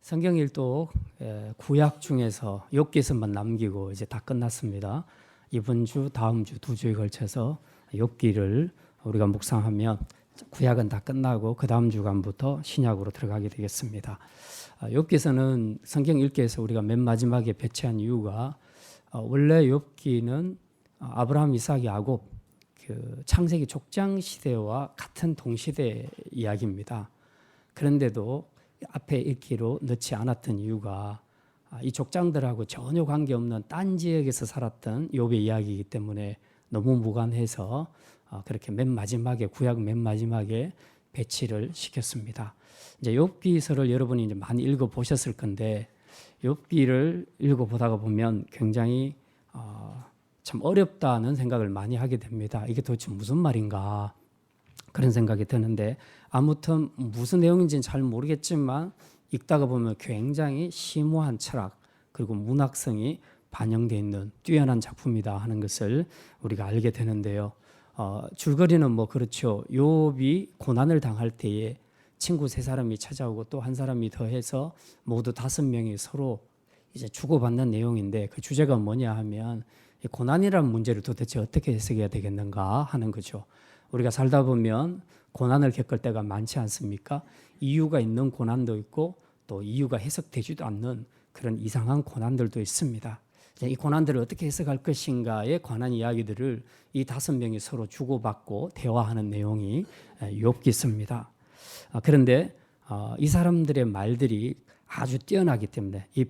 성경 일독 구약 중에서 욥기서만 남기고 이제 다 끝났습니다. 이번 주, 다음 주 두 주에 걸쳐서 욥기를 우리가 묵상하면 구약은 다 끝나고 그 다음 주간부터 신약으로 들어가게 되겠습니다. 욥기서는 성경 읽기에서 우리가 맨 마지막에 배치한 이유가 원래 욥기는 아브라함, 이삭, 야곱 그 창세기 족장 시대와 같은 동시대 이야기입니다. 그런데도 앞에 읽기로 넣지 않았던 이유가 이 족장들하고 전혀 관계없는 딴 지역에서 살았던 욥의 이야기이기 때문에 너무 무관해서 그렇게 맨 마지막에 구약 맨 마지막에 배치를 시켰습니다. 이제 욥기서를 여러분이 이제 많이 읽어 보셨을 건데 욥기를 읽어 보다가 보면 굉장히 참 어렵다는 생각을 많이 하게 됩니다. 이게 도대체 무슨 말인가 그런 생각이 드는데 아무튼 무슨 내용인지는 잘 모르겠지만 읽다가 보면 굉장히 심오한 철학 그리고 문학성이 반영되어 있는 뛰어난 작품이다 하는 것을 우리가 알게 되는데요. 줄거리는 뭐 그렇죠. 욥이 고난을 당할 때에 친구 세 사람이 찾아오고 또 한 사람이 더해서 모두 5명이 서로 이제 주고받는 내용인데 그 주제가 뭐냐 하면 고난이라는 문제를 도대체 어떻게 해석해야 되겠는가 하는 거죠. 우리가 살다 보면 고난을 겪을 때가 많지 않습니까? 이유가 있는 고난도 있고 또 이유가 해석되지도 않는 그런 이상한 고난들도 있습니다. 이 고난들을 어떻게 해석할 것인가에 관한 이야기들을 이 5명이 서로 주고받고 대화하는 내용이 욥기서입니다. 그런데 이 사람들의 말들이 아주 뛰어나기 때문에 이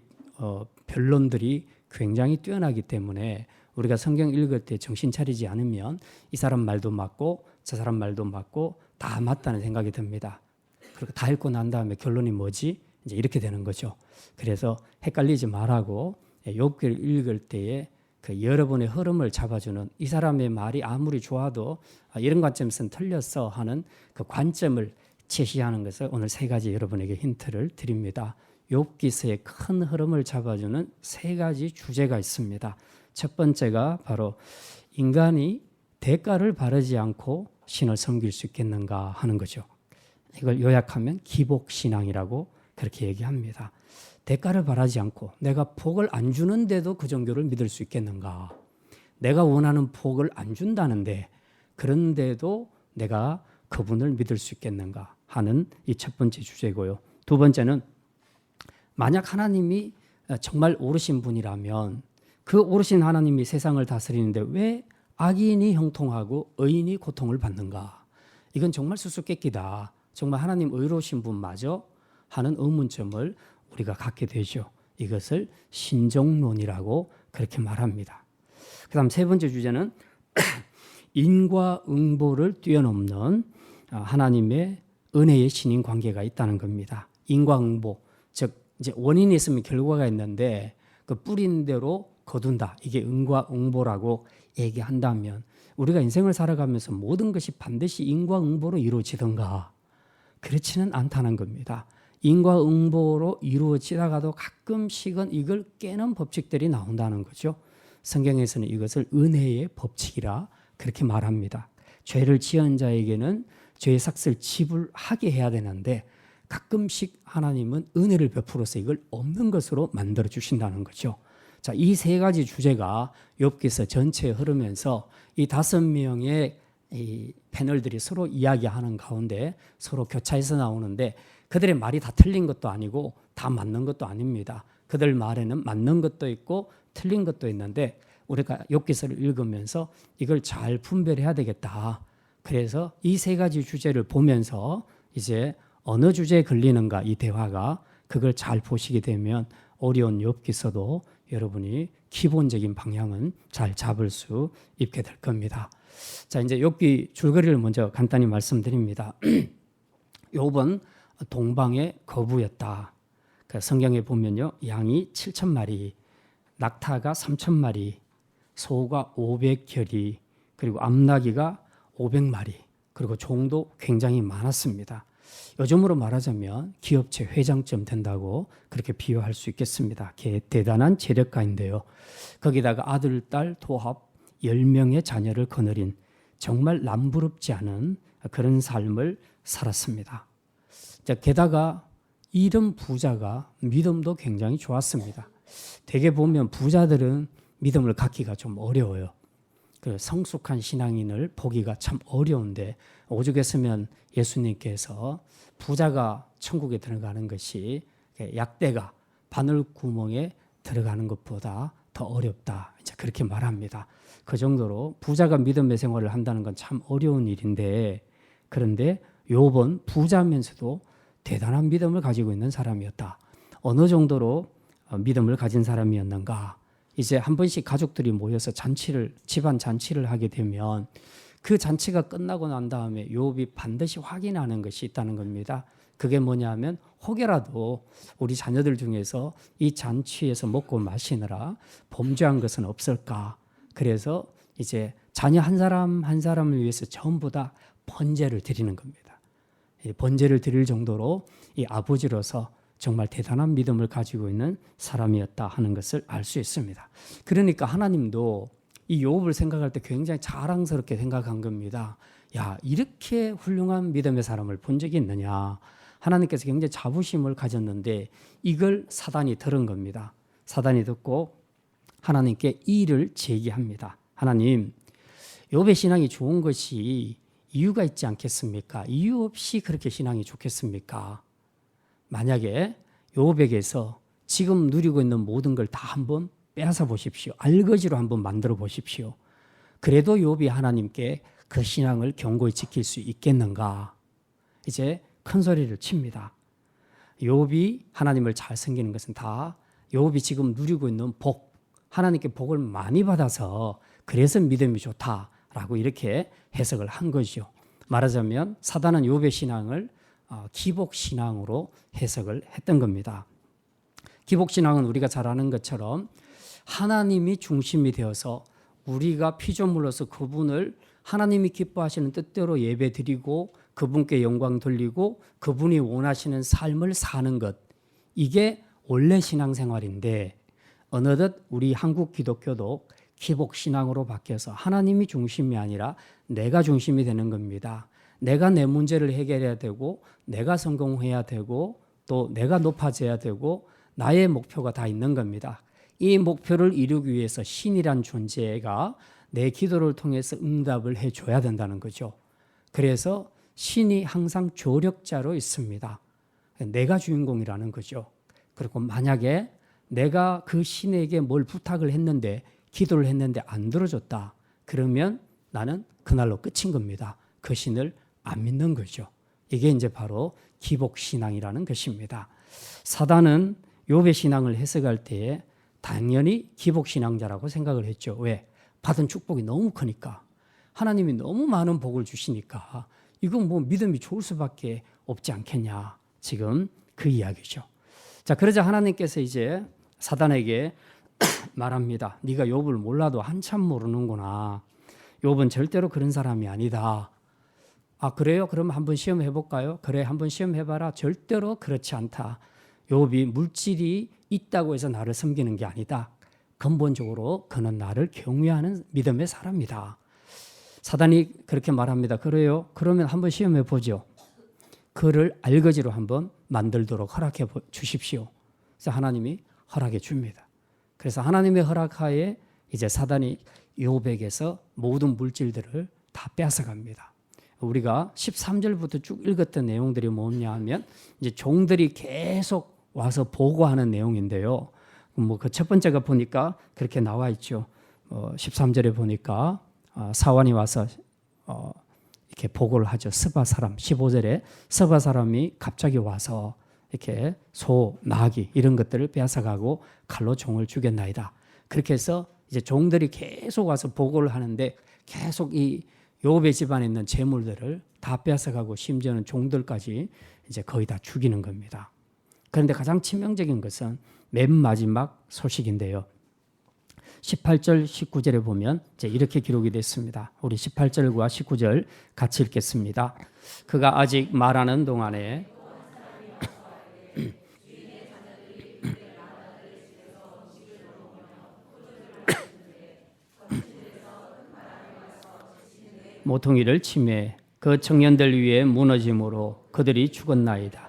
변론들이 굉장히 뛰어나기 때문에 우리가 성경 읽을 때 정신 차리지 않으면 이 사람 말도 맞고 저 사람 말도 맞고 다 맞다는 생각이 듭니다. 그리고 다 읽고 난 다음에 결론이 뭐지? 이제 이렇게 되는 거죠. 그래서 헷갈리지 말라고 욥기를 읽을 때에 그 여러분의 흐름을 잡아주는 이 사람의 말이 아무리 좋아도 이런 관점에서는 틀렸어 하는 그 관점을 제시하는 것을 오늘 3가지 여러분에게 힌트를 드립니다. 욥기서의 큰 흐름을 잡아주는 3가지 주제가 있습니다. 첫 번째가 바로 인간이 대가를 바라지 않고 신을 섬길 수 있겠는가 하는 거죠. 이걸 요약하면 기복신앙이라고 그렇게 얘기합니다. 대가를 바라지 않고 내가 복을 안 주는데도 그 종교를 믿을 수 있겠는가? 내가 원하는 복을 안 준다는데 그런데도 내가 그분을 믿을 수 있겠는가 하는 이 첫 번째 주제고요. 두 번째는 만약 하나님이 정말 오르신 분이라면 그 오르신 하나님이 세상을 다스리는데 왜 악인이 형통하고 의인이 고통을 받는가? 이건 정말 수수께끼다. 정말 하나님 의로우신 분 맞아? 하는 의문점을 우리가 갖게 되죠. 이것을 신정론이라고 그렇게 말합니다. 그 다음 3번째 주제는 인과응보를 뛰어넘는 하나님의 은혜의 신인 관계가 있다는 겁니다. 인과응보, 즉 이제 원인이 있으면 결과가 있는데 그 뿌린 대로 거둔다. 이게 인과응보라고 얘기한다면 우리가 인생을 살아가면서 모든 것이 반드시 인과응보로 이루어지던가 그렇지는 않다는 겁니다. 인과응보로 이루어지다가도 가끔씩은 이걸 깨는 법칙들이 나온다는 거죠. 성경에서는 이것을 은혜의 법칙이라 그렇게 말합니다. 죄를 지은 자에게는 죄의 삭을 지불하게 해야 되는데 가끔씩 하나님은 은혜를 베풀어서 이걸 없는 것으로 만들어 주신다는 거죠. 자, 이 3가지 주제가 욥기서 전체에 흐르면서 이 5명의 이 패널들이 서로 이야기하는 가운데 서로 교차해서 나오는데 그들의 말이 다 틀린 것도 아니고 다 맞는 것도 아닙니다. 그들 말에는 맞는 것도 있고 틀린 것도 있는데 우리가 욥기서를 읽으면서 이걸 잘 분별해야 되겠다. 그래서 이 3가지 주제를 보면서 이제 어느 주제에 걸리는가 이 대화가 그걸 잘 보시게 되면 어려운 욥기서도 여러분이 기본적인 방향은 잘 잡을 수 있게 될 겁니다. 자, 이제 욥기 줄거리를 먼저 간단히 말씀드립니다. 욥은 동방의 거부였다. 그 성경에 보면요, 양이 7,000마리, 낙타가 3,000마리, 소가 500결이, 그리고 암나귀가 500마리, 그리고 종도 굉장히 많았습니다. 요즘으로 말하자면 기업체 회장쯤 된다고 그렇게 비유할 수 있겠습니다. 대단한 재력가인데요. 거기다가 아들, 딸, 도합 10명의 자녀를 거느린 정말 남부럽지 않은 그런 삶을 살았습니다. 게다가 이런 부자가 믿음도 굉장히 좋았습니다. 대개 보면 부자들은 믿음을 갖기가 좀 어려워요. 그 성숙한 신앙인을 보기가 참 어려운데 오죽했으면 예수님께서 부자가 천국에 들어가는 것이 약대가 바늘 구멍에 들어가는 것보다 더 어렵다. 이제 그렇게 말합니다. 그 정도로 부자가 믿음의 생활을 한다는 건 참 어려운 일인데, 그런데 욥은 부자면서도 대단한 믿음을 가지고 있는 사람이었다. 어느 정도로 믿음을 가진 사람이었는가? 이제 한 번씩 가족들이 모여서 집안 잔치를 하게 되면 그 잔치가 끝나고 난 다음에 욥이 반드시 확인하는 것이 있다는 겁니다. 그게 뭐냐면 혹여라도 우리 자녀들 중에서 이 잔치에서 먹고 마시느라 범죄한 것은 없을까? 그래서 이제 자녀 한 사람 한 사람을 위해서 전부 다 번제를 드리는 겁니다. 번제를 드릴 정도로 이 아버지로서 정말 대단한 믿음을 가지고 있는 사람이었다 하는 것을 알 수 있습니다. 그러니까 하나님도 이 욥을 생각할 때 굉장히 자랑스럽게 생각한 겁니다. 야, 이렇게 훌륭한 믿음의 사람을 본 적이 있느냐. 하나님께서 굉장히 자부심을 가졌는데 이걸 사단이 들은 겁니다. 사단이 듣고 하나님께 이의를 제기합니다. 하나님, 욥의 신앙이 좋은 것이 이유가 있지 않겠습니까? 이유 없이 그렇게 신앙이 좋겠습니까? 만약에 욥에게서 지금 누리고 있는 모든 걸 다 한번 빼앗아 보십시오. 알거지로 한번 만들어 보십시오. 그래도 욥이 하나님께 그 신앙을 견고히 지킬 수 있겠는가? 이제 큰 소리를 칩니다. 욥이 하나님을 잘 섬기는 것은 다 욥이 지금 누리고 있는 복, 하나님께 복을 많이 받아서 그래서 믿음이 좋다라고 이렇게 해석을 한 거죠. 말하자면 사단은 욥의 신앙을 기복신앙으로 해석을 했던 겁니다. 기복신앙은 우리가 잘 아는 것처럼 하나님이 중심이 되어서 우리가 피조물로서 그분을 하나님이 기뻐하시는 뜻대로 예배드리고 그분께 영광 돌리고 그분이 원하시는 삶을 사는 것, 이게 원래 신앙생활인데 어느덧 우리 한국 기독교도 기복신앙으로 바뀌어서 하나님이 중심이 아니라 내가 중심이 되는 겁니다. 내가 내 문제를 해결해야 되고 내가 성공해야 되고 또 내가 높아져야 되고 나의 목표가 다 있는 겁니다. 이 목표를 이루기 위해서 신이란 존재가 내 기도를 통해서 응답을 해줘야 된다는 거죠. 그래서 신이 항상 조력자로 있습니다. 내가 주인공이라는 거죠. 그리고 만약에 내가 그 신에게 뭘 부탁을 했는데 기도를 했는데 안 들어줬다. 그러면 나는 그날로 끝인 겁니다. 그 신을 안 믿는 거죠. 이게 이제 바로 기복신앙이라는 것입니다. 사단은 욥의 신앙을 해석할 때에 당연히 기복신앙자라고 생각을 했죠. 왜? 받은 축복이 너무 크니까. 하나님이 너무 많은 복을 주시니까 이건 뭐 믿음이 좋을 수밖에 없지 않겠냐. 지금 그 이야기죠. 자, 그러자 하나님께서 이제 사단에게 말합니다. 네가 욥을 몰라도 한참 모르는구나. 욥은 절대로 그런 사람이 아니다. 아, 그래요? 그럼 한번 시험해 볼까요? 그래, 한번 시험해 봐라. 절대로 그렇지 않다. 욥이 물질이 있다고 해서 나를 섬기는 게 아니다. 근본적으로 그는 나를 경외하는 믿음의 사람이다. 사단이 그렇게 말합니다. 그래요? 그러면 한번 시험해 보죠. 그를 알거지로 한번 만들도록 허락해 주십시오. 그래서 하나님이 허락해 줍니다. 그래서 하나님의 허락하에 이제 사단이 욥에게서 모든 물질들을 다 빼앗아갑니다. 우리가 13절부터 쭉 읽었던 내용들이 뭐냐 하면 이제 종들이 계속 와서 보고하는 내용인데요. 뭐 그 첫 번째가 보니까 그렇게 나와 있죠. 13절에 보니까 사환이 와서 이렇게 보고를 하죠. 스바 사람. 15절에 스바 사람이 갑자기 와서 이렇게 소, 나귀 이런 것들을 빼앗아가고 칼로 종을 죽였나이다. 그렇게 해서 이제 종들이 계속 와서 보고를 하는데 계속 이 욥의 집안에 있는 재물들을 다 빼앗아가고 심지어는 종들까지 이제 거의 다 죽이는 겁니다. 그런데 가장 치명적인 것은 맨 마지막 소식인데요. 18절, 19절에 보면 이제 이렇게 기록이 됐습니다. 우리 18절과 19절 같이 읽겠습니다. 그가 아직 말하는 동안에 모퉁이를 치매 그 청년들 위에 무너짐으로 그들이 죽었나이다.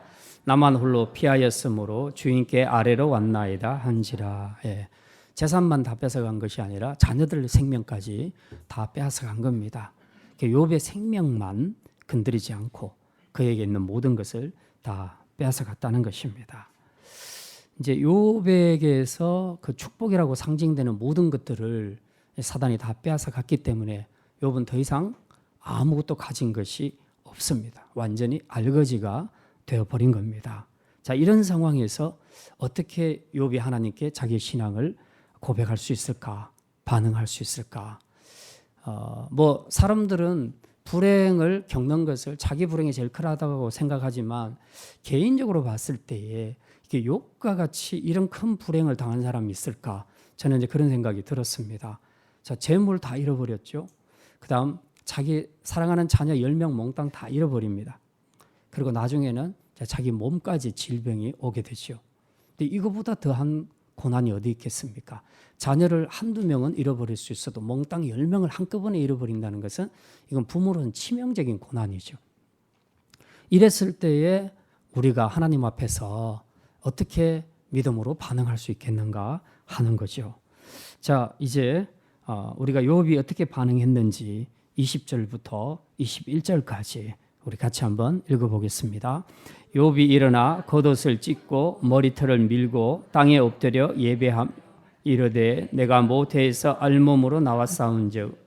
나만 홀로 피하였으므로 주인께 아래로 왔나이다 한지라. 예. 재산만 다 뺏어간 것이 아니라 자녀들 생명까지 다 빼앗아간 겁니다. 욥의 생명만 건드리지 않고 그에게 있는 모든 것을 다 빼앗아갔다는 것입니다. 이제 욥에게서 그 축복이라고 상징되는 모든 것들을 사단이 다 빼앗아갔기 때문에 욥은 더 이상 아무것도 가진 것이 없습니다. 완전히 알거지가 되어버린 겁니다. 자, 이런 상황에서 어떻게 욥이 하나님께 자기의 신앙을 고백할 수 있을까? 반응할 수 있을까? 사람들은 불행을 겪는 것을 자기 불행이 제일 크다고 생각하지만 개인적으로 봤을 때에 이게 욥과 같이 이런 큰 불행을 당한 사람이 있을까? 저는 이제 그런 생각이 들었습니다. 자, 재물 다 잃어버렸죠. 그다음 자기 사랑하는 자녀 10명 몽땅 다 잃어버립니다. 그리고 나중에는 자기 몸까지 질병이 오게 되죠. 근데 이거보다 더한 고난이 어디 있겠습니까? 자녀를 한두 명은 잃어버릴 수 있어도 몽땅 10명을 한꺼번에 잃어버린다는 것은 이건 부모로는 치명적인 고난이죠. 이랬을 때에 우리가 하나님 앞에서 어떻게 믿음으로 반응할 수 있겠는가 하는 거죠. 자, 이제 우리가 욥이 어떻게 반응했는지 20절부터 21절까지 우리 같이 한번 읽어보겠습니다. 욥이 일어나 겉옷을 찢고 머리털을 밀고 땅에 엎드려 예배함 이르되 내가 모태에서 알몸으로 나와 싸운즉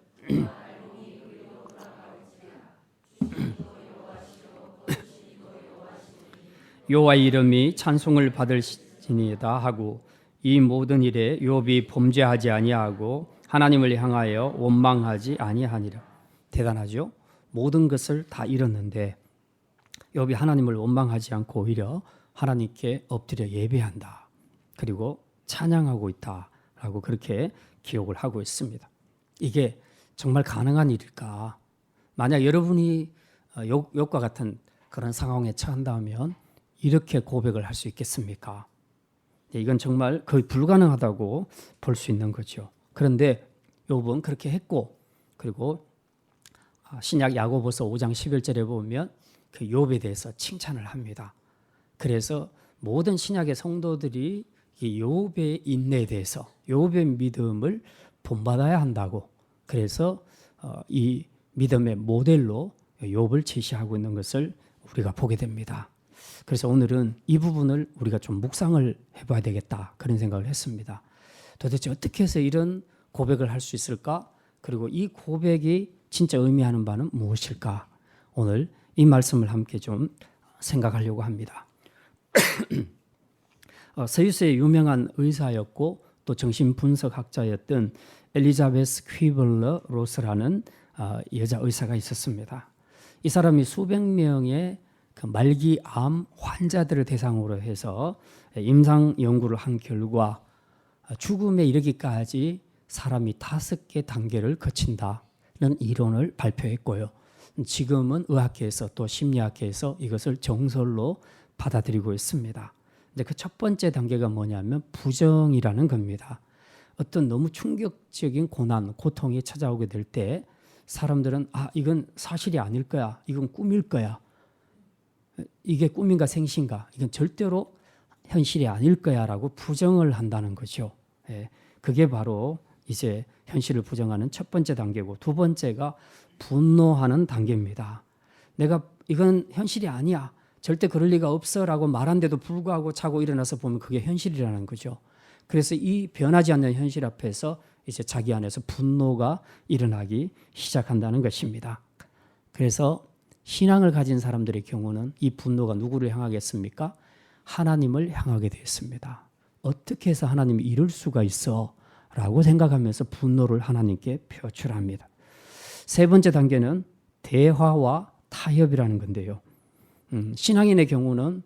여호와 이름이 찬송을 받을지니이다 하고 이 모든 일에 욥이 범죄하지 아니하고 하나님을 향하여 원망하지 아니하니라. 대단하죠? 모든 것을 다 잃었는데 욥이 하나님을 원망하지 않고 오히려 하나님께 엎드려 예배한다. 그리고 찬양하고 있다라고 그렇게 기록을 하고 있습니다. 이게 정말 가능한 일일까? 만약 여러분이 욥과 같은 그런 상황에 처한다면 이렇게 고백을 할 수 있겠습니까? 이건 정말 거의 불가능하다고 볼 수 있는 거죠. 그런데 욥은 그렇게 했고, 그리고 신약 야고보서 5장 11절에 보면 그 욥에 대해서 칭찬을 합니다. 그래서 모든 신약의 성도들이 이 욥의 인내에 대해서 욥의 믿음을 본받아야 한다고, 그래서 이 믿음의 모델로 욥을 제시하고 있는 것을 우리가 보게 됩니다. 그래서 오늘은 이 부분을 우리가 좀 묵상을 해봐야 되겠다, 그런 생각을 했습니다. 도대체 어떻게 해서 이런 고백을 할 수 있을까? 그리고 이 고백이 진짜 의미하는 바는 무엇일까? 오늘 이 말씀을 함께 좀 생각하려고 합니다. 스위스의 유명한 의사였고 또 정신분석학자였던 엘리자베스 퀴블러 로스라는 여자 의사가 있었습니다. 이 사람이 수백 명의 그 말기 암 환자들을 대상으로 해서 임상 연구를 한 결과 죽음에 이르기까지 사람이 5개 단계를 거친다는 이론을 발표했고요. 지금은 의학계에서 또 심리학계에서 이것을 정설로 받아들이고 있습니다. 근데 그 첫 번째 단계가 뭐냐면 부정이라는 겁니다. 어떤 너무 충격적인 고난, 고통이 찾아오게 될 때 사람들은 이건 사실이 아닐 거야. 이건 꿈일 거야. 이게 꿈인가 생신가? 이건 절대로 현실이 아닐 거야 라고 부정을 한다는 거죠. 그게 바로 이제 현실을 부정하는 첫 번째 단계고, 두 번째가 분노하는 단계입니다. 내가 이건 현실이 아니야, 절대 그럴 리가 없어 라고 말한데도 불구하고 자고 일어나서 보면 그게 현실이라는 거죠. 그래서 이 변하지 않는 현실 앞에서 이제 자기 안에서 분노가 일어나기 시작한다는 것입니다. 그래서 신앙을 가진 사람들의 경우는 이 분노가 누구를 향하겠습니까? 하나님을 향하게 되었습니다. 어떻게 해서 하나님이 이럴 수가 있어? 라고 생각하면서 분노를 하나님께 표출합니다. 세 번째 단계는 대화와 타협이라는 건데요. 신앙인의 경우는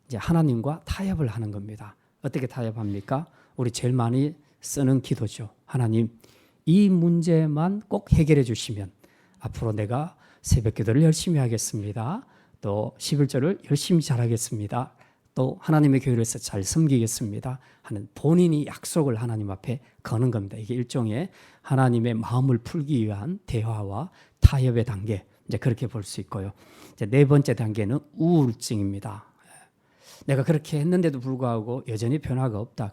이제 하나님과 타협을 하는 겁니다. 어떻게 타협합니까? 우리 제일 많이 쓰는 기도죠. 하나님, 이 문제만 꼭 해결해 주시면 앞으로 내가 새벽 기도를 열심히 하겠습니다. 또 11조를 열심히 잘하겠습니다. 또 하나님의 교회에서 잘 섬기겠습니다 하는 본인이 약속을 하나님 앞에 거는 겁니다. 이게 일종의 하나님의 마음을 풀기 위한 대화와 타협의 단계, 이제 그렇게 볼 수 있고요. 이제 네 번째 단계는 우울증입니다. 내가 그렇게 했는데도 불구하고 여전히 변화가 없다.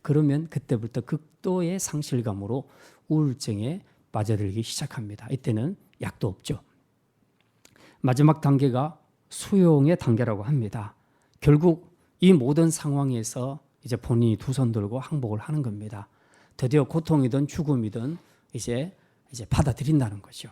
그러면 그때부터 극도의 상실감으로 우울증에 빠져들기 시작합니다. 이때는 약도 없죠. 마지막 단계가 수용의 단계라고 합니다. 결국 이 모든 상황에서 이제 본인이 두 손 들고 항복을 하는 겁니다. 드디어 고통이든 죽음이든 이제 받아들인다는 거죠.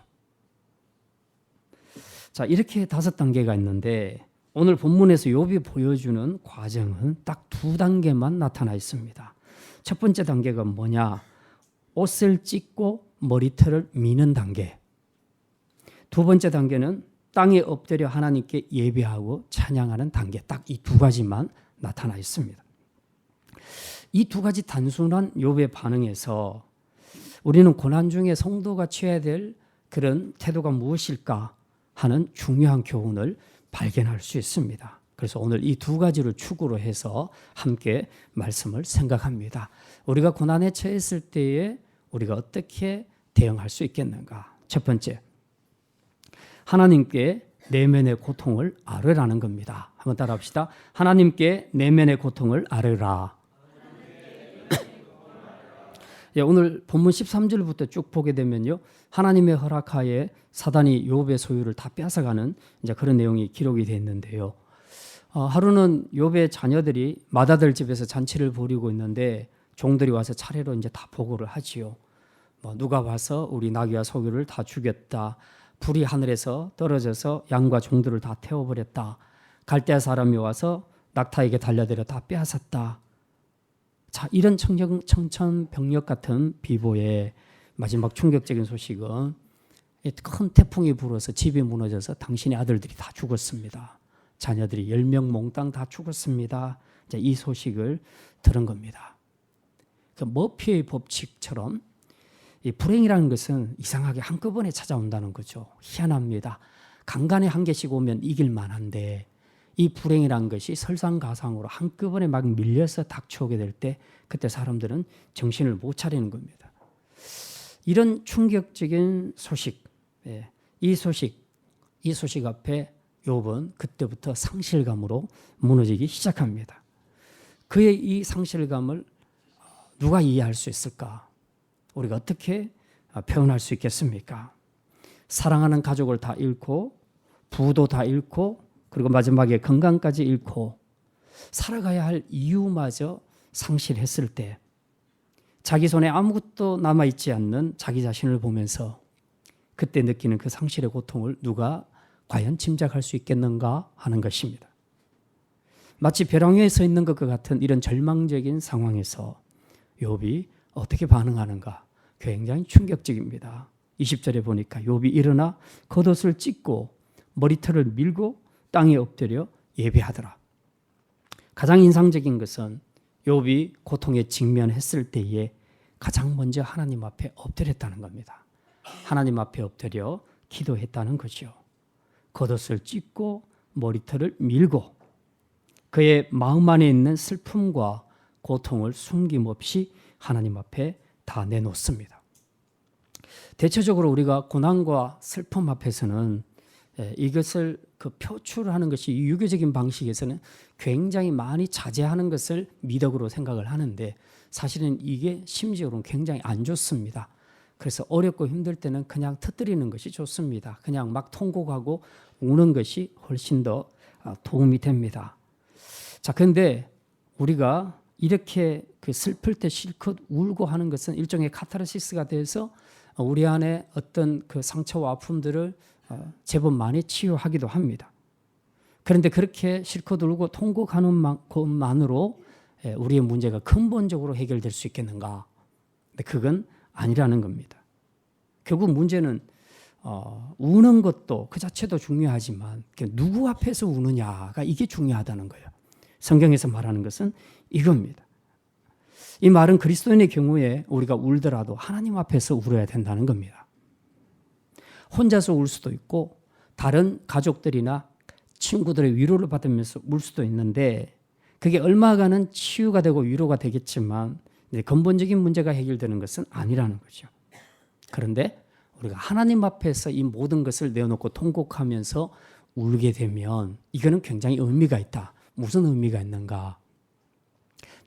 자, 이렇게 5단계가 있는데 오늘 본문에서 욥이 보여주는 과정은 딱 2단계만 나타나 있습니다. 첫 번째 단계가 뭐냐? 옷을 찢고 머리털을 미는 단계. 두 번째 단계는 땅에 엎드려 하나님께 예배하고 찬양하는 단계. 딱 이 2가지만 나타나 있습니다. 이 2가지 단순한 욥의 반응에서 우리는 고난 중에 성도가 취해야 될 그런 태도가 무엇일까 하는 중요한 교훈을 발견할 수 있습니다. 그래서 오늘 이 2가지를 축으로 해서 함께 말씀을 생각합니다. 우리가 고난에 처했을 때에 우리가 어떻게 대응할 수 있겠는가? 첫 번째, 하나님께 내면의 고통을 아뢰라는 겁니다. 한번 따라합시다. 하나님께 내면의 고통을 아뢰라. 예, 오늘 본문 13절부터 쭉 보게 되면요, 하나님의 허락하에 사단이 욥의 소유를 다 뺏어가는 이제 그런 내용이 기록이 되어 있는데요. 하루는 욥의 자녀들이 맏아들 집에서 잔치를 벌이고 있는데 종들이 와서 차례로 이제 다 보고를 하지요. 누가 와서 우리 나귀와 소유를 다 죽였다. 불이 하늘에서 떨어져서 양과 종들을 다 태워버렸다. 갈대아 사람이 와서 낙타에게 달려들어 다 빼앗았다. 자, 이런 청천벽력 같은 비보의 마지막 충격적인 소식은 큰 태풍이 불어서 집이 무너져서 당신의 아들들이 다 죽었습니다. 자녀들이 10명 몽땅 다 죽었습니다. 이제 이 소식을 들은 겁니다. 그 머피의 법칙처럼 이 불행이라는 것은 이상하게 한꺼번에 찾아온다는 거죠. 희한합니다. 강간에 한 개씩 오면 이길 만한데 이 불행이라는 것이 설상가상으로 한꺼번에 막 밀려서 닥쳐오게 될 때 그때 사람들은 정신을 못 차리는 겁니다. 이런 충격적인 소식, 이 소식 앞에 욥은 그때부터 상실감으로 무너지기 시작합니다. 그의 이 상실감을 누가 이해할 수 있을까? 우리가 어떻게 표현할 수 있겠습니까? 사랑하는 가족을 다 잃고 부도 다 잃고 그리고 마지막에 건강까지 잃고 살아가야 할 이유마저 상실했을 때 자기 손에 아무것도 남아있지 않는 자기 자신을 보면서 그때 느끼는 그 상실의 고통을 누가 과연 짐작할 수 있겠는가 하는 것입니다. 마치 벼랑 위에 서 있는 것과 같은 이런 절망적인 상황에서 욥이 어떻게 반응하는가? 굉장히 충격적입니다. 20절에 보니까 욥이 일어나 겉옷을 찢고 머리털을 밀고 땅에 엎드려 예배하더라. 가장 인상적인 것은 욥이 고통에 직면했을 때에 가장 먼저 하나님 앞에 엎드렸다는 겁니다. 하나님 앞에 엎드려 기도했다는 거죠. 겉옷을 찢고 머리털을 밀고 그의 마음 안에 있는 슬픔과 고통을 숨김없이 하나님 앞에 다 내놓습니다. 대체적으로 우리가 고난과 슬픔 앞에서는 이것을 표출하는 것이 유교적인 방식에서는 굉장히 많이 자제하는 것을 미덕으로 생각을 하는데 사실은 이게 심지어는 굉장히 안 좋습니다. 그래서 어렵고 힘들 때는 그냥 터뜨리는 것이 좋습니다. 그냥 막 통곡하고 우는 것이 훨씬 더 도움이 됩니다. 자, 그런데 우리가 이렇게 슬플 때 실컷 울고 하는 것은 일종의 카타르시스가 돼서 우리 안에 어떤 그 상처와 아픔들을 제법 많이 치유하기도 합니다. 그런데 그렇게 실컷 울고 통곡하는 것만으로 우리의 문제가 근본적으로 해결될 수 있겠는가? 근데 그건 아니라는 겁니다. 결국 문제는 우는 것도 그 자체도 중요하지만 누구 앞에서 우느냐가 이게 중요하다는 거예요. 성경에서 말하는 것은 이겁니다. 이 말은 그리스도인의 경우에 우리가 울더라도 하나님 앞에서 울어야 된다는 겁니다. 혼자서 울 수도 있고 다른 가족들이나 친구들의 위로를 받으면서 울 수도 있는데 그게 얼마간은 치유가 되고 위로가 되겠지만 근본적인 문제가 해결되는 것은 아니라는 거죠. 그런데 우리가 하나님 앞에서 이 모든 것을 내어놓고 통곡하면서 울게 되면 이거는 굉장히 의미가 있다. 무슨 의미가 있는가?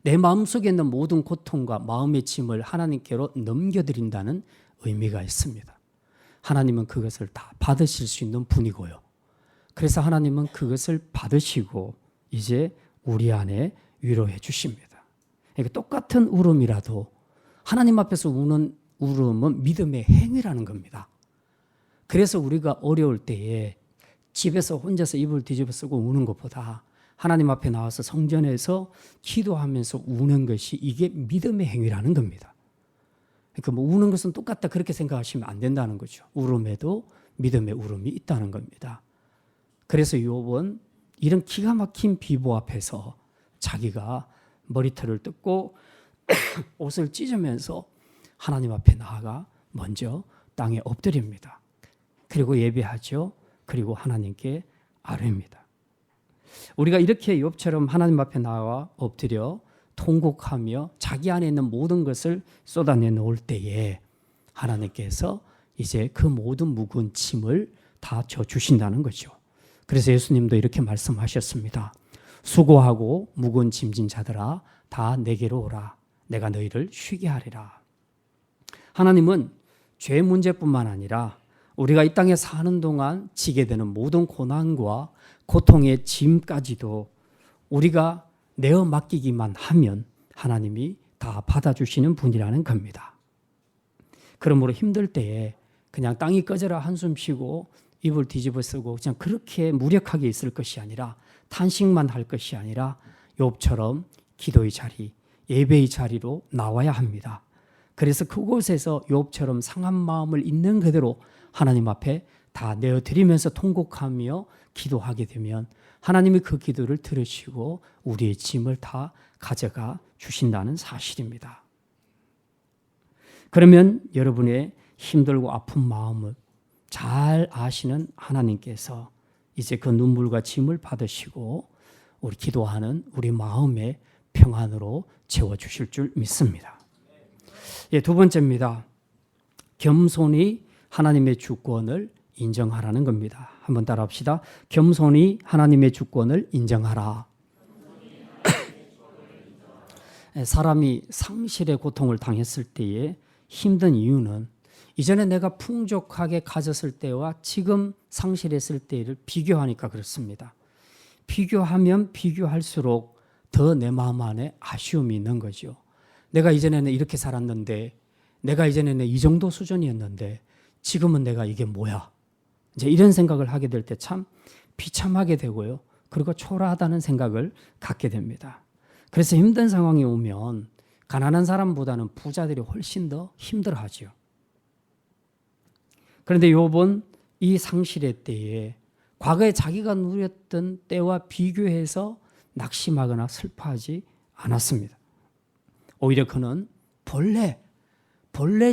내 마음속에 있는 모든 고통과 마음의 짐을 하나님께로 넘겨드린다는 의미가 있습니다. 하나님은 그것을 다 받으실 수 있는 분이고요. 그래서 하나님은 그것을 받으시고 이제 우리 안에 위로해 주십니다. 그러니까 똑같은 울음이라도 하나님 앞에서 우는 울음은 믿음의 행위라는 겁니다. 그래서 우리가 어려울 때에 집에서 혼자서 이불 뒤집어 쓰고 우는 것보다 하나님 앞에 나와서 성전에서 기도하면서 우는 것이 이게 믿음의 행위라는 겁니다. 그러니까 뭐 우는 것은 똑같다 그렇게 생각하시면 안 된다는 거죠. 울음에도 믿음의 울음이 있다는 겁니다. 그래서 욥은 이런 기가 막힌 비보 앞에서 자기가 머리털을 뜯고 옷을 찢으면서 하나님 앞에 나아가 먼저 땅에 엎드립니다. 그리고 예배하죠. 그리고 하나님께 아뢰입니다. 우리가 이렇게 욥처럼 하나님 앞에 나와 엎드려 통곡하며 자기 안에 있는 모든 것을 쏟아내 놓을 때에 하나님께서 이제 그 모든 묵은 짐을 다 져주신다는 거죠. 그래서 예수님도 이렇게 말씀하셨습니다. 수고하고 묵은 짐진 자들아 다 내게로 오라. 내가 너희를 쉬게 하리라. 하나님은 죄 문제뿐만 아니라 우리가 이 땅에 사는 동안 지게 되는 모든 고난과 고통의 짐까지도 우리가 내어 맡기기만 하면 하나님이 다 받아주시는 분이라는 겁니다. 그러므로 힘들 때에 그냥 땅이 꺼져라 한숨 쉬고 이불 뒤집어 쓰고 그냥 그렇게 무력하게 있을 것이 아니라 탄식만 할 것이 아니라 욥처럼 기도의 자리, 예배의 자리로 나와야 합니다. 그래서 그곳에서 욥처럼 상한 마음을 있는 그대로 하나님 앞에 다 내어드리면서 통곡하며 기도하게 되면 하나님이 그 기도를 들으시고 우리의 짐을 다 가져가 주신다는 사실입니다. 그러면 여러분의 힘들고 아픈 마음을 잘 아시는 하나님께서 이제 그 눈물과 짐을 받으시고 우리 기도하는 우리 마음의 평안으로 채워주실 줄 믿습니다. 두 번째입니다. 겸손히 하나님의 주권을 인정하라는 겁니다. 한번 따라합시다. 겸손히 하나님의 주권을 인정하라. 사람이 상실의 고통을 당했을 때에 힘든 이유는 이전에 내가 풍족하게 가졌을 때와 지금 상실했을 때를 비교하니까 그렇습니다. 비교하면 비교할수록 더 내 마음 안에 아쉬움이 있는 거죠. 내가 이전에는 이렇게 살았는데, 내가 이전에는 이 정도 수준이었는데 지금은 내가 이게 뭐야? 이제 이런 생각을 하게 될 때 참 비참하게 되고요. 그리고 초라하다는 생각을 갖게 됩니다. 그래서 힘든 상황이 오면 가난한 사람보다는 부자들이 훨씬 더 힘들어하죠. 그런데 욥은 이 상실의 때에 과거에 자기가 누렸던 때와 비교해서 낙심하거나 슬퍼하지 않았습니다. 오히려 그는 본래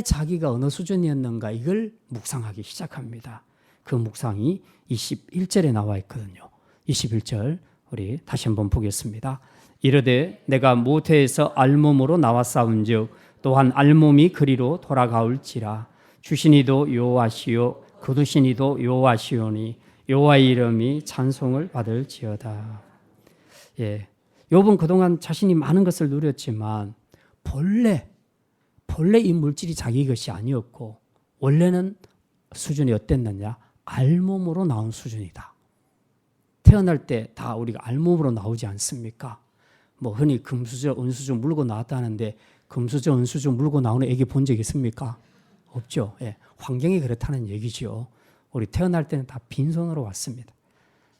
자기가 어느 수준이었는가 이걸 묵상하기 시작합니다. 그 묵상이 21절에 나와 있거든요. 21절 우리 다시 한번 보겠습니다. 이르되 내가 모태에서 알몸으로 나왔사온즉 또한 알몸이 그리로 돌아가올지라. 주시니도 여호와시요 거두시니도 여호와시오니 여호와의 이름이 찬송을 받을지어다. 욥은 그동안 자신이 많은 것을 누렸지만 본래 이 물질이 자기 것이 아니었고 원래는 수준이 어땠느냐? 알몸으로 나온 수준이다. 태어날 때 다 우리가 알몸으로 나오지 않습니까? 뭐 흔히 금수저, 은수저 물고 나왔다는데 금수저, 은수저 물고 나오는 애기 본 적 있습니까? 없죠. 환경이 그렇다는 얘기죠. 우리 태어날 때는 다 빈손으로 왔습니다.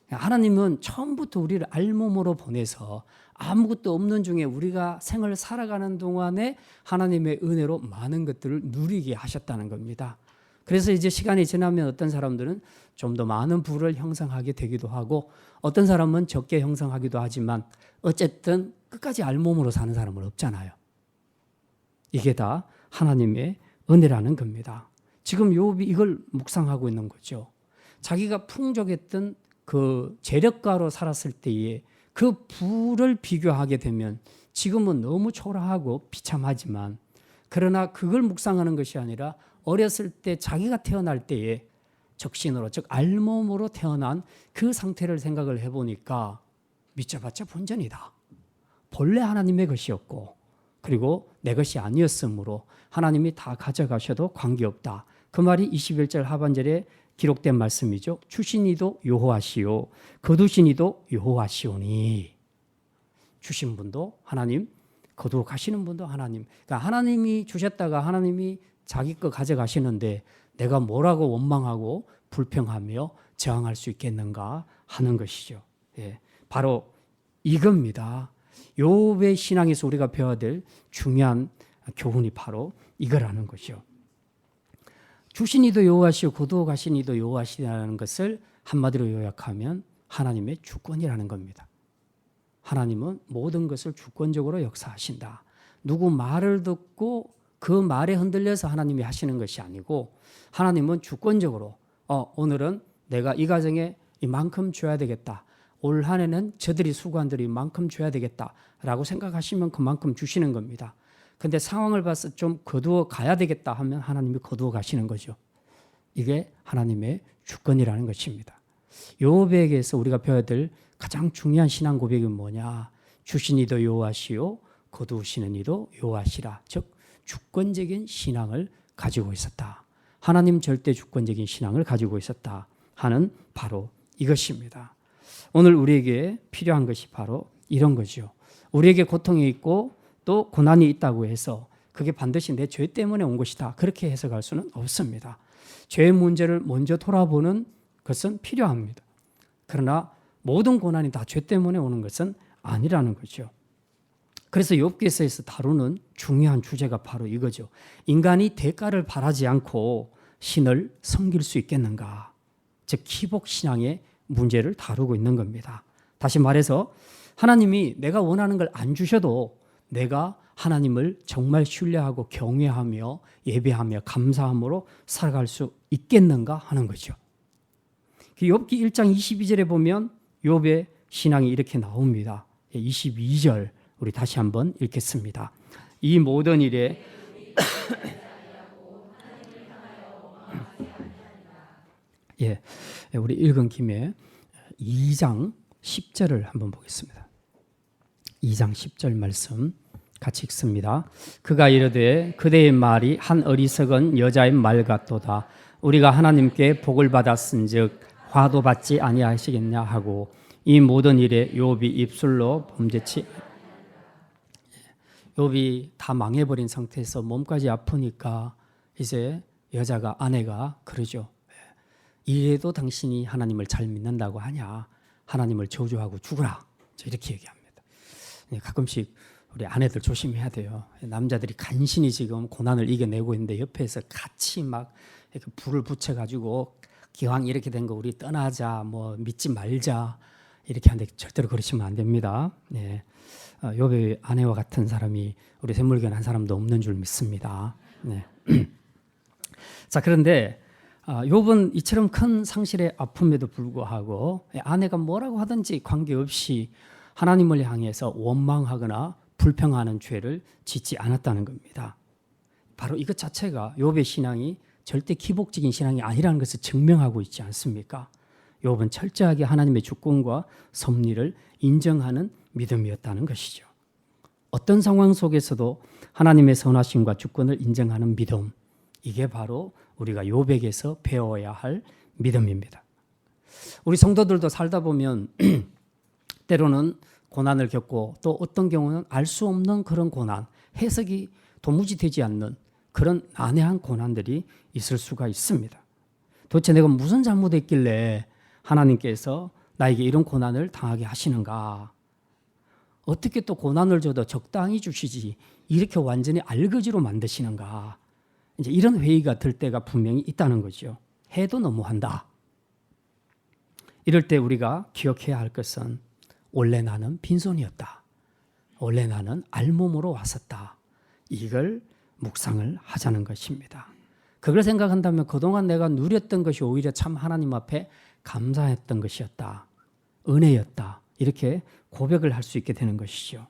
하나님은 처음부터 우리를 알몸으로 보내서 아무것도 없는 중에 우리가 생을 살아가는 동안에 하나님의 은혜로 많은 것들을 누리게 하셨다는 겁니다. 그래서 이제 시간이 지나면 어떤 사람들은 좀 더 많은 부를 형성하게 되기도 하고 어떤 사람은 적게 형성하기도 하지만 어쨌든 끝까지 알몸으로 사는 사람은 없잖아요. 이게 다 하나님의 은혜라는 겁니다. 지금 욥이 이걸 묵상하고 있는 거죠. 자기가 풍족했던 그 재력가로 살았을 때에 그 부를 비교하게 되면 지금은 너무 초라하고 비참하지만 그러나 그걸 묵상하는 것이 아니라 어렸을 때 자기가 태어날 때에 적신으로 즉 알몸으로 태어난 그 상태를 생각을 해보니까 믿져봤자 본전이다. 본래 하나님의 것이었고 그리고 내 것이 아니었으므로 하나님이 다 가져가셔도 관계없다. 그 말이 21절 하반절에 기록된 말씀이죠. 주신 이도 여호와시요 거두신 이도 여호와시오니. 주신 분도 하나님, 거두어 가시는 분도 하나님. 그러니까 하나님이 주셨다가 하나님이 자기 거 가져가시는데 내가 뭐라고 원망하고 불평하며 저항할 수 있겠는가 하는 것이죠. 예, 바로 이겁니다. 욥의 신앙에서 우리가 배워야 될 중요한 교훈이 바로 이거라는 것이죠. 주신 이도 여호와시요 거두어 가신 이도 여호와시라는 것을 한마디로 요약하면 하나님의 주권이라는 겁니다. 하나님은 모든 것을 주권적으로 역사하신다. 누구 말을 듣고 그 말에 흔들려서 하나님이 하시는 것이 아니고 하나님은 주권적으로 오늘은 내가 이 가정에 이만큼 줘야 되겠다. 올 한 해는 저들이 수고한들이 이만큼 줘야 되겠다라고 생각하시면 그만큼 주시는 겁니다. 근데 상황을 봐서 좀 거두어 가야 되겠다 하면 하나님이 거두어 가시는 거죠. 이게 하나님의 주권이라는 것입니다. 욥에게서 우리가 배워야 될 가장 중요한 신앙 고백은 뭐냐? 주신 이도 여호와시요 거두시는 이도 여호와시라. 즉 주권적인 신앙을 가지고 있었다. 하나님 절대 주권적인 신앙을 가지고 있었다 하는 바로 이것입니다. 오늘 우리에게 필요한 것이 바로 이런 거죠. 우리에게 고통이 있고 또 고난이 있다고 해서 그게 반드시 내 죄 때문에 온 것이다. 그렇게 해석할 수는 없습니다. 죄의 문제를 먼저 돌아보는 것은 필요합니다. 그러나 모든 고난이 다 죄 때문에 오는 것은 아니라는 거죠. 그래서 욥기서에서 다루는 중요한 주제가 바로 이거죠. 인간이 대가를 바라지 않고 신을 섬길 수 있겠는가? 즉 기복 신앙의 문제를 다루고 있는 겁니다. 다시 말해서 하나님이 내가 원하는 걸 안 주셔도 내가 하나님을 정말 신뢰하고 경외하며 예배하며 감사함으로 살아갈 수 있겠는가 하는 거죠. 욥기 1장 22절에 보면 욥의 신앙이 이렇게 나옵니다. 22절 우리 다시 한번 읽겠습니다. 이 모든 일에 예, 우리 읽은 김에 2장 10절을 한번 보겠습니다. 2장 10절 말씀 같이 읽습니다. 그가 이르되 그대의 말이 한 어리석은 여자의 말 같도다. 우리가 하나님께 복을 받았은즉 화도 받지 아니하시겠냐 하고 이 모든 일에 욥이 입술로 범죄치. 욥이 다 망해버린 상태에서 몸까지 아프니까 이제 여자가 아내가 그러죠. 이래도 당신이 하나님을 잘 믿는다고 하냐? 하나님을 저주하고 죽으라. 이렇게 얘기합니다. 가끔씩 우리 아내들 조심해야 돼요. 남자들이 간신히 지금 고난을 이겨내고 있는데 옆에서 같이 막 이렇게 불을 붙여가지고 기왕 이렇게 된 거 우리 떠나자, 뭐 믿지 말자 이렇게 하는데 절대로 그러시면 안 됩니다. 네. 욥의 아내와 같은 사람이 우리 샘물교회 한 사람도 없는 줄 믿습니다. 네. 자, 그런데 욥은 이처럼 큰 상실의 아픔에도 불구하고 아내가 뭐라고 하든지 관계없이 하나님을 향해서 원망하거나 불평하는 죄를 짓지 않았다는 겁니다. 바로 이것 자체가 욥의 신앙이 절대 기복적인 신앙이 아니라는 것을 증명하고 있지 않습니까? 욥은 철저하게 하나님의 주권과 섭리를 인정하는 믿음이었다는 것이죠. 어떤 상황 속에서도 하나님의 선하심과 주권을 인정하는 믿음, 이게 바로 우리가 욥에게서 배워야 할 믿음입니다. 우리 성도들도 살다 보면 때로는 고난을 겪고 또 어떤 경우는 알 수 없는 그런 고난, 해석이 도무지 되지 않는 그런 난해한 고난들이 있을 수가 있습니다. 도대체 내가 무슨 잘못했길래 하나님께서 나에게 이런 고난을 당하게 하시는가? 어떻게 또 고난을 줘도 적당히 주시지 이렇게 완전히 알거지로 만드시는가? 이제 이런 회의가 들 때가 분명히 있다는 거죠. 해도 너무한다. 이럴 때 우리가 기억해야 할 것은 원래 나는 빈손이었다. 원래 나는 알몸으로 왔었다. 이걸 묵상을 하자는 것입니다. 그걸 생각한다면 그동안 내가 누렸던 것이 오히려 참 하나님 앞에 감사했던 것이었다. 은혜였다. 이렇게 고백을 할 수 있게 되는 것이죠.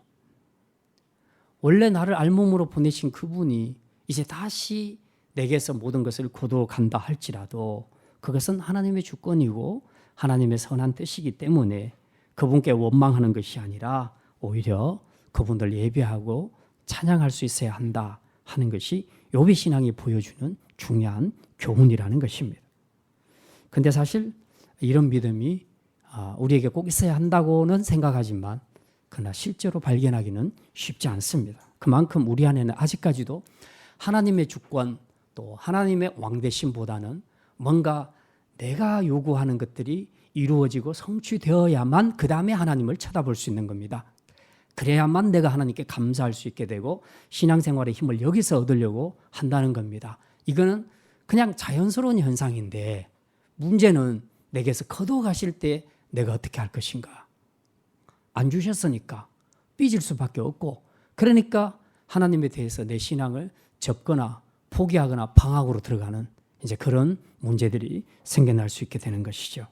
원래 나를 알몸으로 보내신 그분이 이제 다시 내게서 모든 것을 거두어 간다 할지라도 그것은 하나님의 주권이고 하나님의 선한 뜻이기 때문에 그분께 원망하는 것이 아니라 오히려 그분들 예배하고 찬양할 수 있어야 한다 하는 것이 욥의 신앙이 보여주는 중요한 교훈이라는 것입니다. 근데 사실 이런 믿음이 우리에게 꼭 있어야 한다고는 생각하지만 그러나 실제로 발견하기는 쉽지 않습니다. 그만큼 우리 안에는 아직까지도 하나님의 주권 또 하나님의 왕대심보다는 뭔가 내가 요구하는 것들이 이루어지고 성취되어야만 그 다음에 하나님을 쳐다볼 수 있는 겁니다. 그래야만 내가 하나님께 감사할 수 있게 되고 신앙생활의 힘을 여기서 얻으려고 한다는 겁니다. 이거는 그냥 자연스러운 현상인데 문제는 내게서 거둬가실 때 내가 어떻게 할 것인가. 안 주셨으니까 삐질 수밖에 없고 그러니까 하나님에 대해서 내 신앙을 접거나 포기하거나 방황으로 들어가는 이제 그런 문제들이 생겨날 수 있게 되는 것이죠.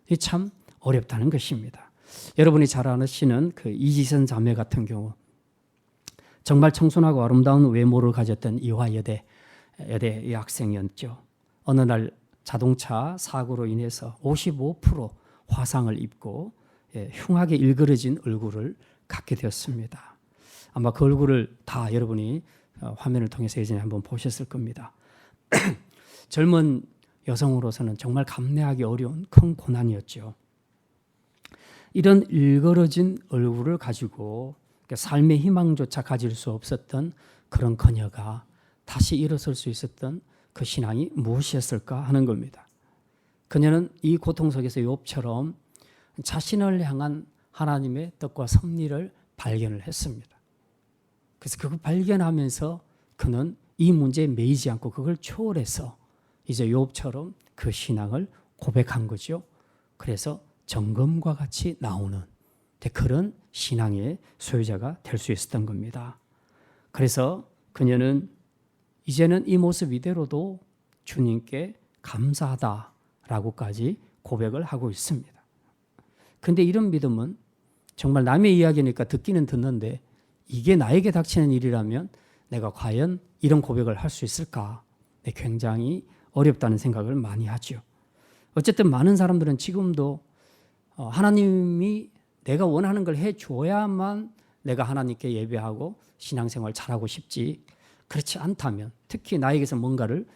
이게 참 어렵다는 것입니다. 여러분이 잘 아시는 그 이지선 자매 같은 경우 정말 청순하고 아름다운 외모를 가졌던 이화여대 여학생이었죠. 어느 날 자동차 사고로 인해서 55% 화상을 입고 흉하게 일그러진 얼굴을 갖게 되었습니다. 아마 그 얼굴을 다 여러분이 화면을 통해서 예전에 한번 보셨을 겁니다. 젊은 여성으로서는 정말 감내하기 어려운 큰 고난이었죠. 이런 일그러진 얼굴을 가지고 삶의 희망조차 가질 수 없었던 그런 그녀가 다시 일어설 수 있었던 그 신앙이 무엇이었을까 하는 겁니다. 그녀는 이 고통 속에서 욥처럼 자신을 향한 하나님의 뜻과 섭리를 발견을 했습니다. 그래서 그걸 발견하면서 그는 이 문제에 매이지 않고 그걸 초월해서 이제 욥처럼 그 신앙을 고백한 거죠. 그래서 정금과 같이 나오는 그런 신앙의 소유자가 될 수 있었던 겁니다. 그래서 그녀는 이제는 이 모습 이대로도 주님께 감사하다라고까지 고백을 하고 있습니다. 그런데 이런 믿음은 정말 남의 이야기니까 듣기는 듣는데 이게 나에게 닥치는 일이라면 내가 과연 이런 고백을 할 수 있을까? 굉장히 어렵다는 생각을 많이 하죠. 어쨌든 많은 사람들은 지금도 하나님이 내가 원하는 걸 해줘야만 내가 하나님께 예배하고 신앙생활 잘하고 싶지 그렇지 않다면 특히 나에게서 뭔가를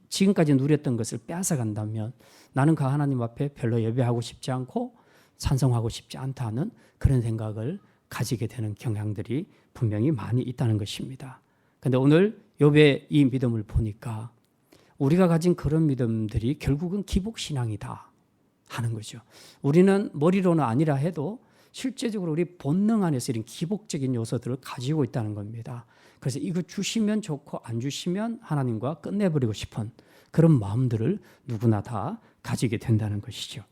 지금까지 누렸던 것을 빼앗아간다면 나는 그 하나님 앞에 별로 예배하고 싶지 않고 찬송하고 싶지 않다는 그런 생각을 가지게 되는 경향들이 분명히 많이 있다는 것입니다. 그런데 오늘 욥의 이 믿음을 보니까 우리가 가진 그런 믿음들이 결국은 기복신앙이다 하는 거죠. 우리는 머리로는 아니라 해도 실제적으로 우리 본능 안에서 이런 기복적인 요소들을 가지고 있다는 겁니다. 그래서 이거 주시면 좋고 안 주시면 하나님과 끝내버리고 싶은 그런 마음들을 누구나 다 가지게 된다는 것이죠.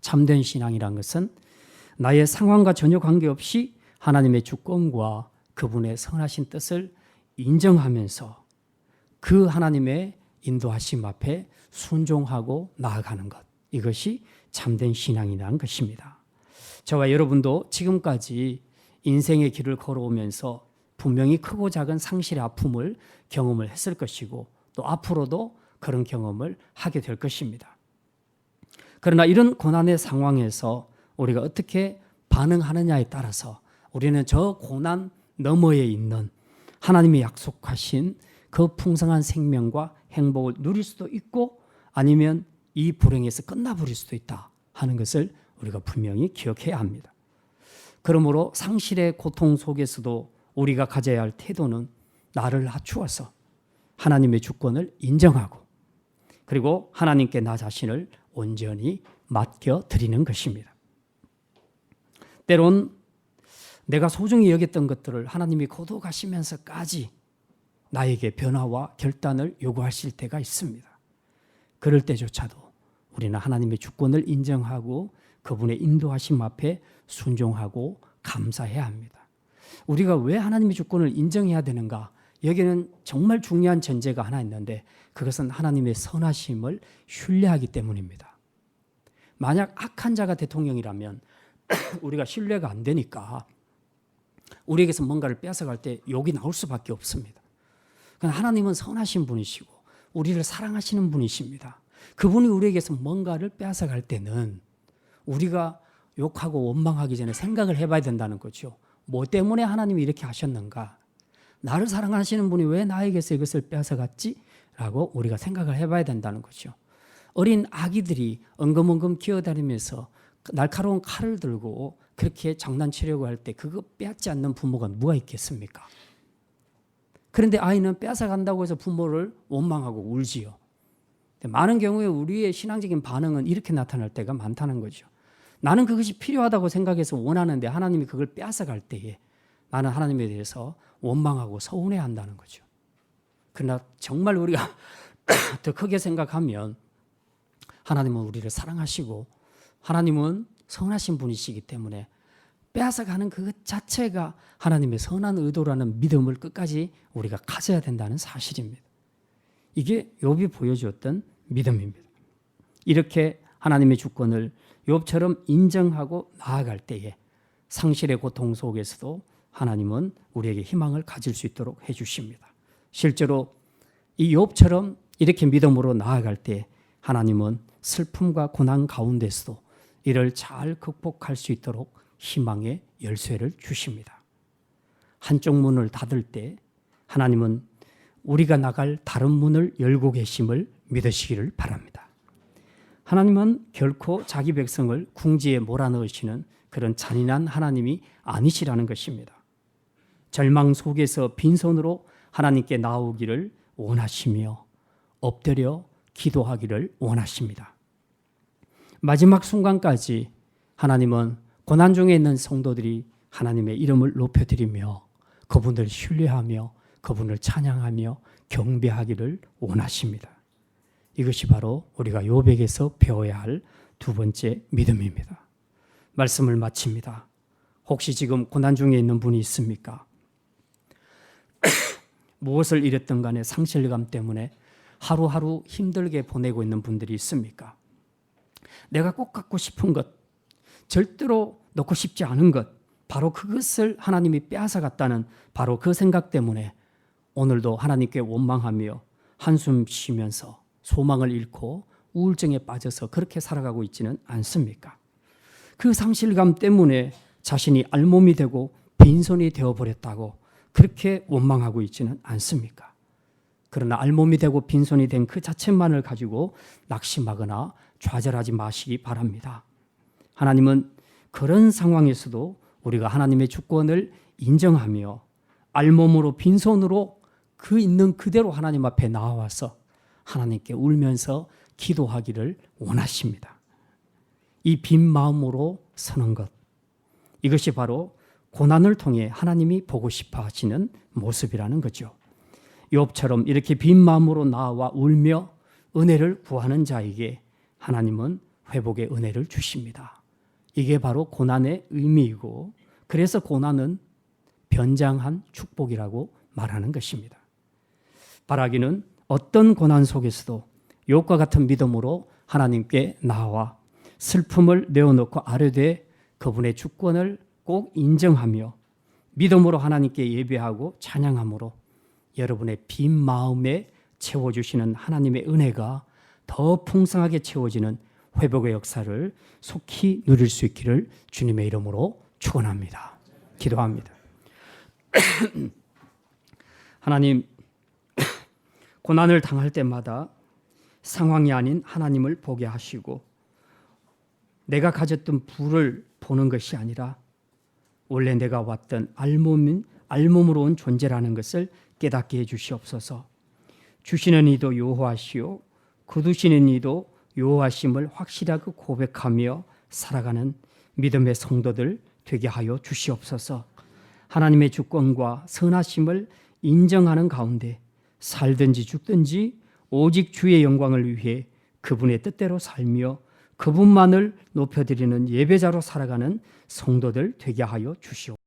참된 신앙이란 것은 나의 상황과 전혀 관계없이 하나님의 주권과 그분의 선하신 뜻을 인정하면서 그 하나님의 인도하심 앞에 순종하고 나아가는 것, 이것이 참된 신앙이라는 것입니다. 저와 여러분도 지금까지 인생의 길을 걸어오면서 분명히 크고 작은 상실의 아픔을 경험을 했을 것이고 또 앞으로도 그런 경험을 하게 될 것입니다. 그러나 이런 고난의 상황에서 우리가 어떻게 반응하느냐에 따라서 우리는 저 고난 너머에 있는 하나님이 약속하신 그 풍성한 생명과 행복을 누릴 수도 있고 아니면 이 불행에서 끝나버릴 수도 있다 하는 것을 우리가 분명히 기억해야 합니다. 그러므로 상실의 고통 속에서도 우리가 가져야 할 태도는 나를 낮추어서 하나님의 주권을 인정하고 그리고 하나님께 나 자신을 온전히 맡겨드리는 것입니다. 때론 내가 소중히 여겼던 것들을 하나님이 거둬가시면서까지 나에게 변화와 결단을 요구하실 때가 있습니다. 그럴 때조차도 우리는 하나님의 주권을 인정하고 그분의 인도하심 앞에 순종하고 감사해야 합니다. 우리가 왜 하나님의 주권을 인정해야 되는가? 여기는 정말 중요한 전제가 하나 있는데 그것은 하나님의 선하심을 신뢰하기 때문입니다. 만약 악한 자가 대통령이라면 우리가 신뢰가 안 되니까 우리에게서 뭔가를 뺏어갈 때 욕이 나올 수밖에 없습니다. 하나님은 선하신 분이시고 우리를 사랑하시는 분이십니다. 그분이 우리에게서 뭔가를 빼앗아갈 때는 우리가 욕하고 원망하기 전에 생각을 해봐야 된다는 거죠. 뭐 때문에 하나님이 이렇게 하셨는가? 나를 사랑하시는 분이 왜 나에게서 이것을 빼앗아갔지? 라고 우리가 생각을 해봐야 된다는 거죠. 어린 아기들이 엉금엉금 기어다니면서 날카로운 칼을 들고 그렇게 장난치려고 할 때 그거 빼앗지 않는 부모가 누가 있겠습니까? 그런데 아이는 빼앗아간다고 해서 부모를 원망하고 울지요. 많은 경우에 우리의 신앙적인 반응은 이렇게 나타날 때가 많다는 거죠. 나는 그것이 필요하다고 생각해서 원하는데 하나님이 그걸 빼앗아갈 때에 나는 하나님에 대해서 원망하고 서운해한다는 거죠. 그러나 정말 우리가 더 크게 생각하면 하나님은 우리를 사랑하시고 하나님은 선하신 분이시기 때문에 빼앗아가는 그것 자체가 하나님의 선한 의도라는 믿음을 끝까지 우리가 가져야 된다는 사실입니다. 이게 욥이 보여주었던 믿음입니다. 이렇게 하나님의 주권을 욥처럼 인정하고 나아갈 때에 상실의 고통 속에서도 하나님은 우리에게 희망을 가질 수 있도록 해주십니다. 실제로 이 욥처럼 이렇게 믿음으로 나아갈 때 하나님은 슬픔과 고난 가운데서도 이를 잘 극복할 수 있도록 희망의 열쇠를 주십니다. 한쪽 문을 닫을 때 하나님은 우리가 나갈 다른 문을 열고 계심을 믿으시기를 바랍니다. 하나님은 결코 자기 백성을 궁지에 몰아넣으시는 그런 잔인한 하나님이 아니시라는 것입니다. 절망 속에서 빈손으로 하나님께 나오기를 원하시며 엎드려 기도하기를 원하십니다. 마지막 순간까지 하나님은 고난 중에 있는 성도들이 하나님의 이름을 높여드리며 그분을 신뢰하며 그분을 찬양하며 경배하기를 원하십니다. 이것이 바로 우리가 욥에게서 배워야 할 두 번째 믿음입니다. 말씀을 마칩니다. 혹시 지금 고난 중에 있는 분이 있습니까? 무엇을 잃었든 간에 상실감 때문에 하루하루 힘들게 보내고 있는 분들이 있습니까? 내가 꼭 갖고 싶은 것, 절대로 놓고 싶지 않은 것, 바로 그것을 하나님이 빼앗아갔다는 바로 그 생각 때문에 오늘도 하나님께 원망하며 한숨 쉬면서 소망을 잃고 우울증에 빠져서 그렇게 살아가고 있지는 않습니까? 그 상실감 때문에 자신이 알몸이 되고 빈손이 되어버렸다고 그렇게 원망하고 있지는 않습니까? 그러나 알몸이 되고 빈손이 된 그 자체만을 가지고 낙심하거나 좌절하지 마시기 바랍니다. 하나님은 그런 상황에서도 우리가 하나님의 주권을 인정하며 알몸으로 빈손으로 그 있는 그대로 하나님 앞에 나와서 하나님께 울면서 기도하기를 원하십니다. 이 빈 마음으로 서는 것, 이것이 바로 고난을 통해 하나님이 보고 싶어 하시는 모습이라는 거죠. 욥처럼 이렇게 빈 마음으로 나와 울며 은혜를 구하는 자에게 하나님은 회복의 은혜를 주십니다. 이게 바로 고난의 의미이고 그래서 고난은 변장한 축복이라고 말하는 것입니다. 바라기는 어떤 고난 속에서도 욥과 같은 믿음으로 하나님께 나와 슬픔을 내어놓고 아뢰되 그분의 주권을 꼭 인정하며 믿음으로 하나님께 예배하고 찬양함으로 여러분의 빈 마음에 채워주시는 하나님의 은혜가 더 풍성하게 채워지는 회복의 역사를 속히 누릴 수 있기를 주님의 이름으로 축원합니다. 기도합니다. 하나님, 고난을 당할 때마다 상황이 아닌 하나님을 보게 하시고 내가 가졌던 부를 보는 것이 아니라 원래 내가 왔던 알몸으로 온 존재라는 것을 깨닫게 해주시옵소서. 주시는 이도 여호와시요 거두시는 이도 여호와심을 확실하게 고백하며 살아가는 믿음의 성도들 되게 하여 주시옵소서. 하나님의 주권과 선하심을 인정하는 가운데 살든지 죽든지 오직 주의 영광을 위해 그분의 뜻대로 살며 그분만을 높여드리는 예배자로 살아가는 성도들 되게 하여 주시옵소서.